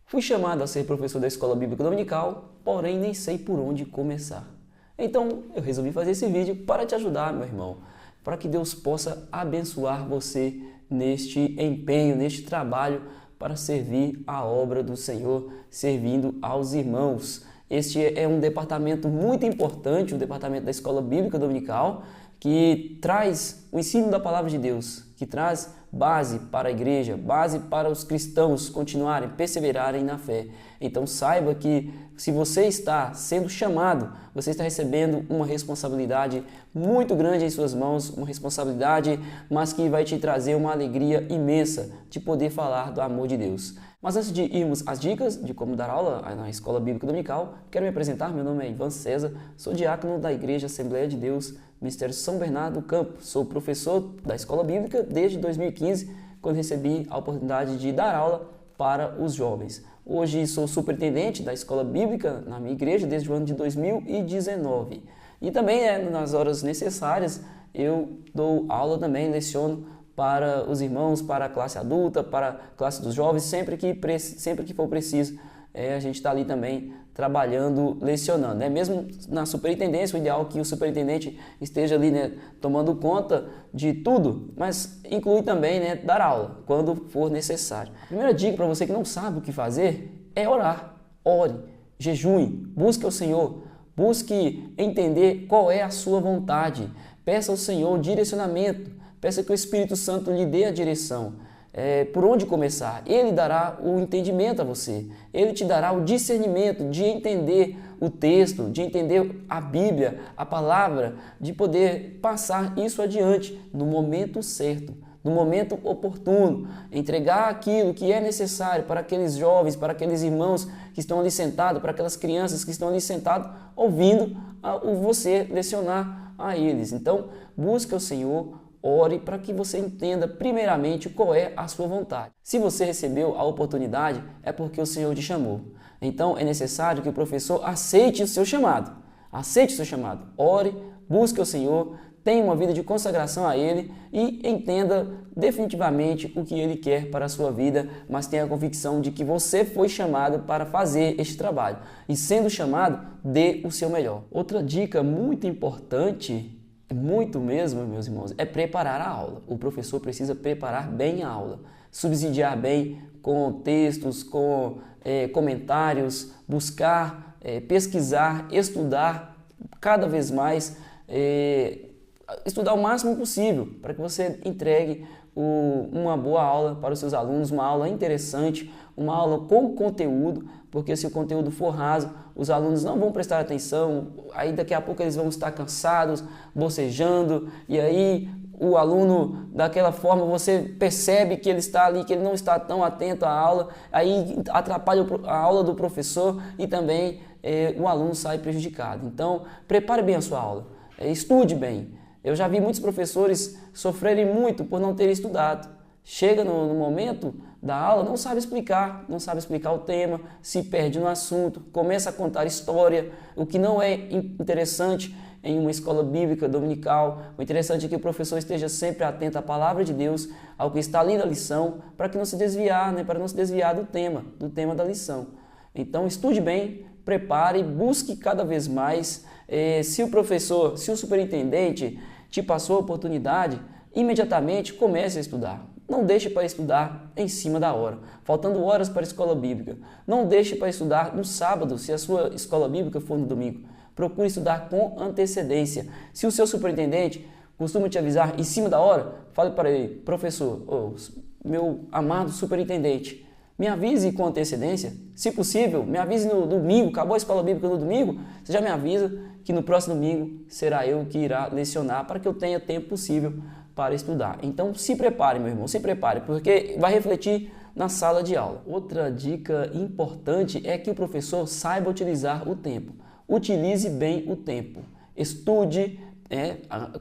Fui chamado a ser professor da Escola Bíblica Dominical, porém nem sei por onde começar. Então eu resolvi fazer esse vídeo para te ajudar, meu irmão, para que Deus possa abençoar você neste empenho, neste trabalho para servir a obra do Senhor, servindo aos irmãos. Este é um departamento muito importante, o departamento da Escola Bíblica Dominical, que traz o ensino da Palavra de Deus, que traz base para a igreja, base para os cristãos continuarem, perseverarem na fé. Então saiba que se você está sendo chamado, você está recebendo uma responsabilidade muito grande em suas mãos, uma responsabilidade, mas que vai te trazer uma alegria imensa de poder falar do amor de Deus. Mas antes de irmos às dicas de como dar aula na Escola Bíblica Dominical, quero me apresentar. Meu nome é Ivan César, sou diácono da Igreja Assembleia de Deus, Ministério São Bernardo do Campo. Sou professor da Escola Bíblica desde 2015, quando recebi a oportunidade de dar aula para os jovens. Hoje sou superintendente da Escola Bíblica na minha igreja desde o ano de 2019. E também, nas horas necessárias, eu dou aula também, leciono para os irmãos, para a classe adulta, para a classe dos jovens, sempre que for preciso. A gente está ali também trabalhando, lecionando. Mesmo na superintendência, o ideal é que o superintendente esteja ali, tomando conta de tudo, mas inclui também, dar aula, quando for necessário. A primeira dica para você que não sabe o que fazer é orar. Ore, jejue, busque o Senhor, busque entender qual é a sua vontade. Peça ao Senhor direcionamento, peça que o Espírito Santo lhe dê a direção. Por onde começar? Ele dará o entendimento a você, ele te dará o discernimento de entender o texto, de entender a Bíblia, a palavra, de poder passar isso adiante no momento certo, no momento oportuno, entregar aquilo que é necessário para aqueles jovens, para aqueles irmãos que estão ali sentados, para aquelas crianças que estão ali sentados, ouvindo você lecionar a eles. Então, busque o Senhor, ore para que você entenda primeiramente qual é a sua vontade. Se você recebeu a oportunidade, é porque o Senhor te chamou. Então é necessário que o professor aceite o seu chamado. Aceite o seu chamado. Ore, busque o Senhor, tenha uma vida de consagração a Ele e entenda definitivamente o que Ele quer para a sua vida, mas tenha a convicção de que você foi chamado para fazer este trabalho. E sendo chamado, dê o seu melhor. Outra dica muito importante, muito mesmo, meus irmãos, é preparar a aula. O professor precisa preparar bem a aula, subsidiar bem com textos, com comentários, buscar, pesquisar, estudar cada vez mais, estudar o máximo possível para que você entregue uma boa aula para os seus alunos, uma aula interessante, uma aula com conteúdo, porque se o conteúdo for raso, os alunos não vão prestar atenção, aí daqui a pouco eles vão estar cansados, bocejando, e aí o aluno, daquela forma, você percebe que ele está ali, que ele não está tão atento à aula, aí atrapalha a aula do professor e também o aluno sai prejudicado. Então, prepare bem a sua aula, estude bem. Eu já vi muitos professores sofrerem muito por não terem estudado. Chega no momento da aula, não sabe explicar o tema, se perde no assunto, começa a contar história, o que não é interessante em uma escola bíblica dominical. O interessante é que o professor esteja sempre atento à palavra de Deus, ao que está ali na lição, para que não se desviar, para não se desviar do tema da lição. Então estude bem, prepare, busque cada vez mais. Se o superintendente te passou a oportunidade, imediatamente comece a estudar. Não deixe para estudar em cima da hora, faltando horas para a escola bíblica. Não deixe para estudar no sábado, se a sua escola bíblica for no domingo. Procure estudar com antecedência. Se o seu superintendente costuma te avisar em cima da hora, fale para ele: professor, meu amado superintendente, me avise com antecedência. Se possível, me avise no domingo, acabou a escola bíblica no domingo, você já me avisa que no próximo domingo será eu que irá lecionar para que eu tenha tempo possível para estudar. Então se prepare, meu irmão, se prepare, porque vai refletir na sala de aula. Outra dica importante é que o professor saiba utilizar o tempo. Utilize bem o tempo. Estude,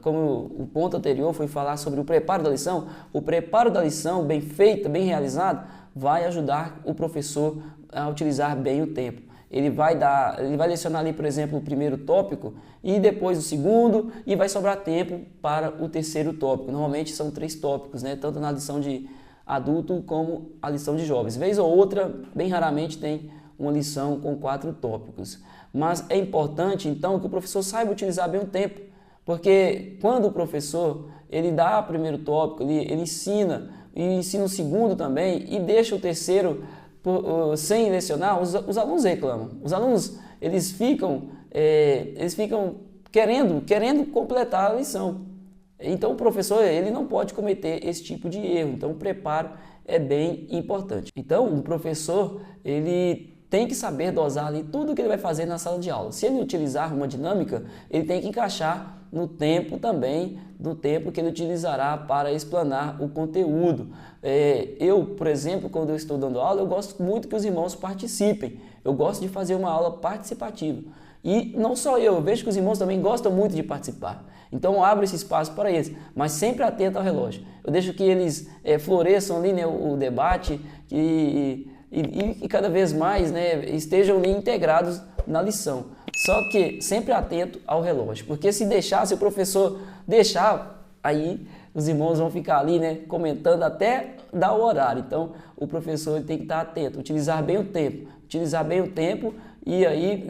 como o ponto anterior foi falar sobre o preparo da lição, o preparo da lição bem feita, bem realizado, vai ajudar o professor a utilizar bem o tempo. Ele vai lecionar ali, por exemplo, o primeiro tópico e depois o segundo, e vai sobrar tempo para o terceiro tópico. Normalmente são 3 tópicos, tanto na lição de adulto como a lição de jovens. Vez ou outra, bem raramente tem uma lição com 4 tópicos. Mas é importante, então, que o professor saiba utilizar bem o tempo, porque quando o professor ele dá o primeiro tópico, ele ensina, e ensina o segundo também, e deixa o terceiro sem lecionar, os alunos reclamam. Os alunos eles ficam querendo completar a lição. Então o professor ele não pode cometer esse tipo de erro. Então o preparo é bem importante. Então o professor ele tem que saber dosar ali tudo que ele vai fazer na sala de aula. Se ele utilizar uma dinâmica, ele tem que encaixar no tempo também, no tempo que ele utilizará para explanar o conteúdo. Eu, por exemplo, quando eu estou dando aula, eu gosto muito que os irmãos participem. Eu gosto de fazer uma aula participativa. E não só eu vejo que os irmãos também gostam muito de participar. Então eu abro esse espaço para eles, mas sempre atento ao relógio. Eu deixo que eles floresçam ali, né, o debate e cada vez mais, né, estejam ali integrados na lição. Só que sempre atento ao relógio, porque se o professor deixar, aí os irmãos vão ficar ali, né, comentando até dar o horário. Então o professor tem que estar atento, utilizar bem o tempo e aí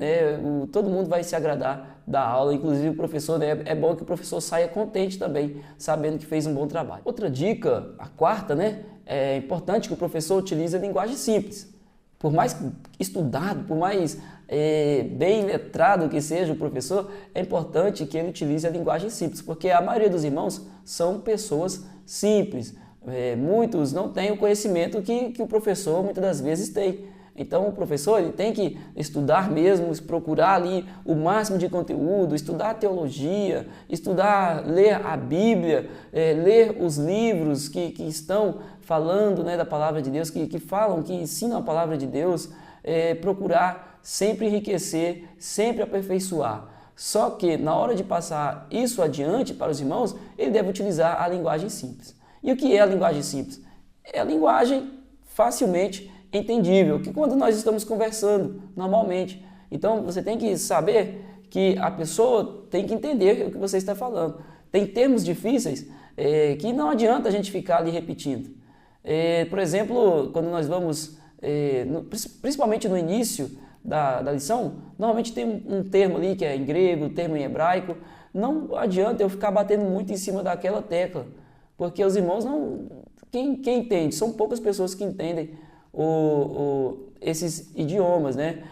todo mundo vai se agradar da aula, inclusive o professor, né, é bom que o professor saia contente também, sabendo que fez um bom trabalho. Outra dica, a quarta, né, é importante que o professor utilize a linguagem simples. Por mais estudado, por mais bem letrado que seja o professor, é importante que ele utilize a linguagem simples, porque a maioria dos irmãos são pessoas simples. Muitos não têm o conhecimento que o professor muitas das vezes tem. Então o professor ele tem que estudar mesmo, procurar ali o máximo de conteúdo, estudar teologia, ler a Bíblia, ler os livros que estão falando, né, da palavra de Deus, que falam, que ensinam a palavra de Deus, procurar sempre enriquecer, sempre aperfeiçoar. Só que na hora de passar isso adiante para os irmãos, ele deve utilizar a linguagem simples. E o que é a linguagem simples? É a linguagem facilmente entendível, que quando nós estamos conversando normalmente. Então você tem que saber que a pessoa tem que entender o que você está falando. Tem termos difíceis que não adianta a gente ficar ali repetindo. Por exemplo, quando nós vamos, principalmente no início da lição, normalmente tem um termo ali que é em grego, termo em hebraico. Não adianta eu ficar batendo muito em cima daquela tecla, porque os irmãos não... Quem entende? São poucas pessoas que entendem esses idiomas, né?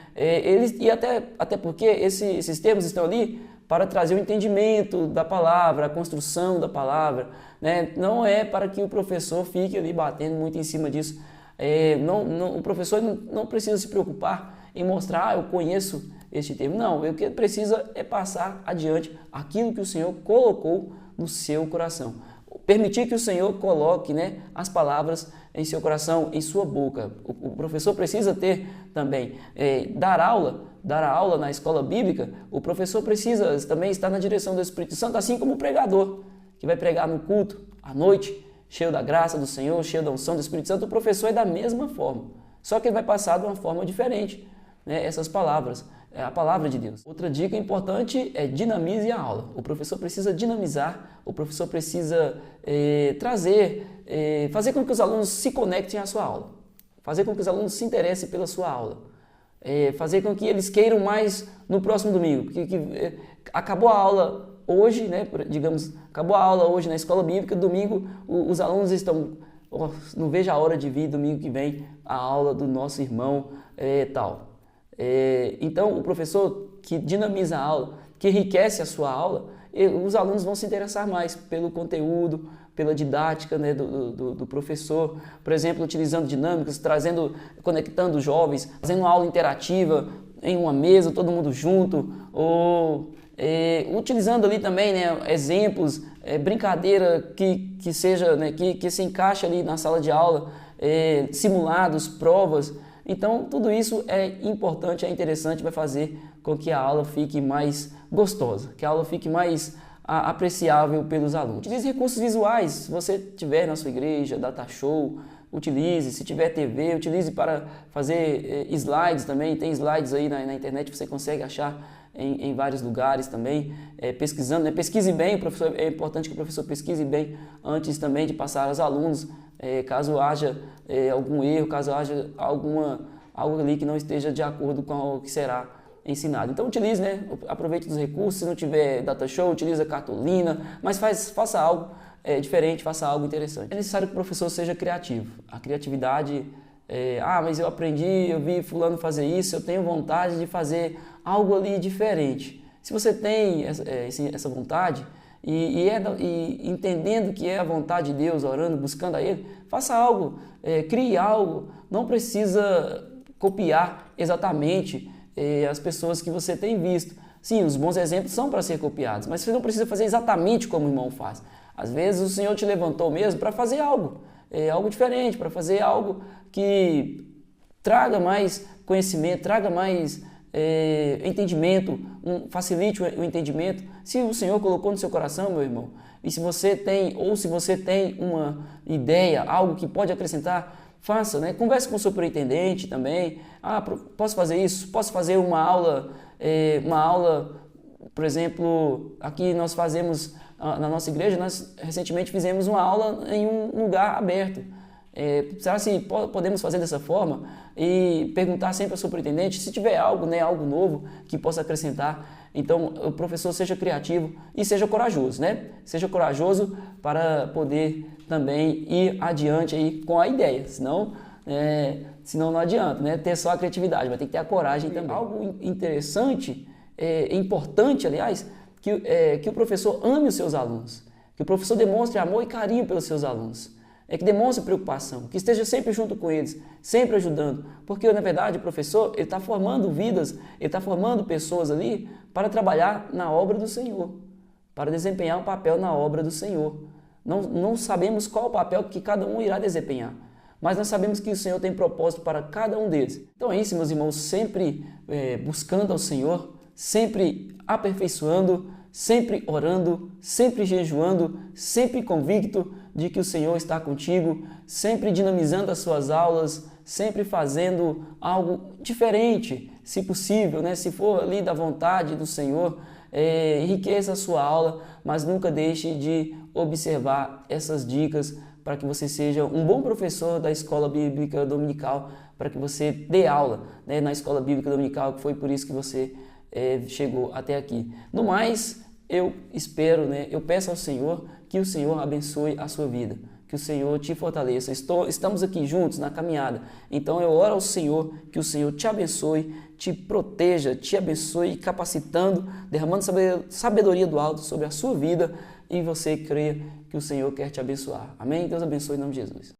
Até porque esses termos estão ali para trazer o entendimento da palavra, a construção da palavra, né? Não é para que o professor fique ali batendo muito em cima disso. O professor não precisa se preocupar em mostrar, eu conheço este termo. Não, o que ele precisa é passar adiante aquilo que o Senhor colocou no seu coração. Permitir que o Senhor coloque, né, as palavras em seu coração, em sua boca. O professor precisa ter também, dar aula na escola bíblica. O professor precisa também estar na direção do Espírito Santo, assim como o pregador, que vai pregar no culto, à noite, cheio da graça do Senhor, cheio da unção do Espírito Santo. O professor é da mesma forma, só que ele vai passar de uma forma diferente, né, essas palavras. A palavra de Deus. Outra dica importante é dinamize a aula. O professor precisa dinamizar, o professor precisa fazer com que os alunos se conectem à sua aula, fazer com que os alunos se interessem pela sua aula, fazer com que eles queiram mais no próximo domingo. Acabou a aula hoje, né, digamos, acabou a aula hoje na escola bíblica, domingo os alunos estão, não vejo a hora de vir domingo que vem a aula do nosso irmão tal. Então, o professor que dinamiza a aula, que enriquece a sua aula, os alunos vão se interessar mais pelo conteúdo, pela didática, né, do professor. Por exemplo, utilizando dinâmicas, conectando jovens, fazendo uma aula interativa em uma mesa, todo mundo junto, ou utilizando ali também, né, exemplos, brincadeira que seja, né, que se encaixe ali na sala de aula, simulados, provas. Então, tudo isso é importante, é interessante, vai fazer com que a aula fique mais gostosa, que a aula fique mais apreciável pelos alunos. Utilize recursos visuais, se você tiver na sua igreja, data show, utilize. Se tiver TV, utilize para fazer slides também. Tem slides aí na internet, você consegue achar em vários lugares também, pesquisando, né? Pesquise bem, professor, é importante que o professor pesquise bem antes também de passar aos alunos, caso haja algum erro, caso haja algo ali que não esteja de acordo com o que será ensinado. Então utilize, né? Aproveite dos recursos, se não tiver data show, utilize a cartolina, mas faça algo diferente, faça algo interessante. É necessário que o professor seja criativo. A criatividade mas eu aprendi, eu vi fulano fazer isso, eu tenho vontade de fazer algo ali diferente. Se você tem essa vontade e entendendo que é a vontade de Deus, orando, buscando a Ele, faça algo, crie algo. Não precisa copiar exatamente as pessoas que você tem visto. Sim, os bons exemplos são para ser copiados, mas você não precisa fazer exatamente como o irmão faz. Às vezes o Senhor te levantou mesmo para fazer algo diferente, para fazer algo que traga mais conhecimento, traga mais entendimento, facilite o entendimento. Se o Senhor colocou no seu coração, meu irmão, e se você tem uma ideia, algo que pode acrescentar, faça, né? Converse com o superintendente também. Posso fazer isso? Posso fazer uma aula, por exemplo, aqui nós fazemos, na nossa igreja, nós recentemente fizemos uma aula em um lugar aberto. Será se podemos fazer dessa forma? E perguntar sempre ao superintendente se tiver algo, né, algo novo que possa acrescentar. Então, o professor seja criativo e seja corajoso, né? Seja corajoso para poder também ir adiante aí com a ideia, senão não adianta, né? Ter só a criatividade, vai ter que ter a coragem também. Algo interessante, importante, aliás, que o professor ame os seus alunos, que o professor demonstre amor e carinho pelos seus alunos, que demonstre preocupação, que esteja sempre junto com eles, sempre ajudando, porque na verdade o professor está formando vidas, ele está formando pessoas ali para trabalhar na obra do Senhor, para desempenhar um papel na obra do Senhor. Não sabemos qual o papel que cada um irá desempenhar, mas nós sabemos que o Senhor tem propósito para cada um deles. Então é isso, meus irmãos, sempre buscando ao Senhor, sempre aperfeiçoando, sempre orando, sempre jejuando, sempre convicto de que o Senhor está contigo, sempre dinamizando as suas aulas, sempre fazendo algo diferente, se possível, né? Se for ali da vontade do Senhor, enriqueça a sua aula, mas nunca deixe de observar essas dicas para que você seja um bom professor da Escola Bíblica Dominical, para que você dê aula, né, na Escola Bíblica Dominical, que foi por isso que você chegou até aqui. No mais, eu espero, né, eu peço ao Senhor que o Senhor abençoe a sua vida, que o Senhor te fortaleça. Estamos aqui juntos na caminhada, então eu oro ao Senhor que o Senhor te abençoe, te proteja, te abençoe, capacitando, derramando sabedoria do alto sobre a sua vida e você creia que o Senhor quer te abençoar. Amém? Deus abençoe em nome de Jesus.